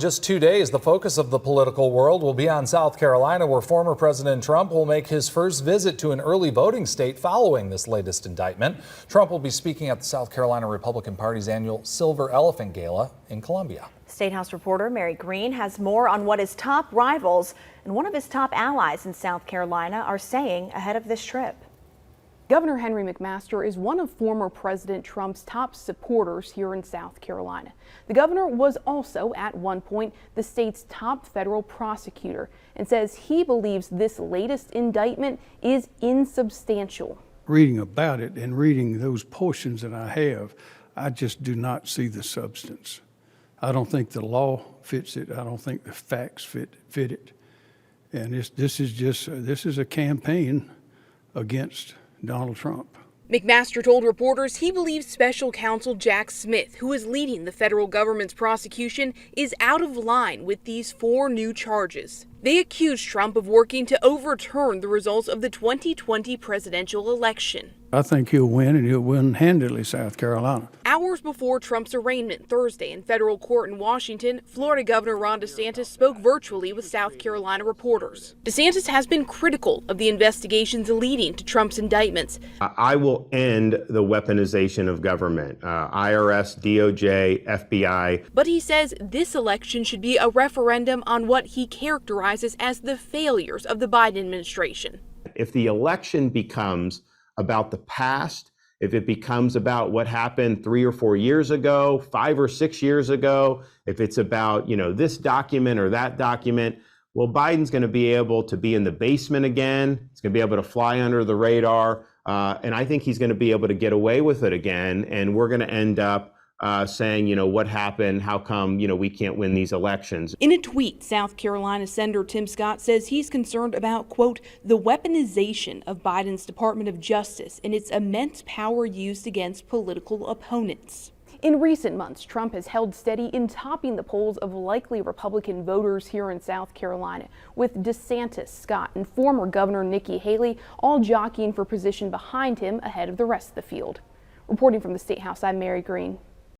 Just 2 days, the focus of the political world will be on South Carolina, where former President Trump will make his first visit to an early voting state following this latest indictment. Trump will be speaking at the South Carolina Republican Party's annual Silver Elephant Gala in Columbia. State House reporter Mary Green has more on what his top rivals and one of his top allies in South Carolina are saying ahead of this trip. Governor Henry McMaster is one of former President Trump's top supporters here in South Carolina. The governor was also, at one point, the state's top federal prosecutor and says he believes this latest indictment is insubstantial. Reading about it and reading those portions that I have, I just do not see the substance. I don't think the law fits it. I don't think the facts fit it. And this is a campaign against Donald Trump. McMaster told reporters he believes special counsel Jack Smith, who is leading the federal government's prosecution, is out of line with these 4 new charges. They accused Trump of working to overturn the results of the 2020 presidential election. I think he'll win, and he'll win handily, South Carolina. Hours before Trump's arraignment Thursday in federal court in Washington, Florida Governor Ron DeSantis spoke virtually with South Carolina reporters. DeSantis has been critical of the investigations leading to Trump's indictments. I will end the weaponization of government, IRS, DOJ, FBI. But he says this election should be a referendum on what he characterizes as the failures of the Biden administration. If the election becomes about the past, if it becomes about what happened 3 or 4 years ago, 5 or 6 years ago, if it's about, this document or that document, well, Biden's going to be able to be in the basement again. He's going to be able to fly under the radar. And I think he's going to be able to get away with it again. And we're going to end up saying, what happened? How come, we can't win these elections? In a tweet, South Carolina Senator Tim Scott says he's concerned about, quote, the weaponization of Biden's Department of Justice and its immense power used against political opponents. In recent months, Trump has held steady in topping the polls of likely Republican voters here in South Carolina, with DeSantis, Scott, and former Governor Nikki Haley all jockeying for position behind him ahead of the rest of the field. Reporting from the State House, I'm Mary Green.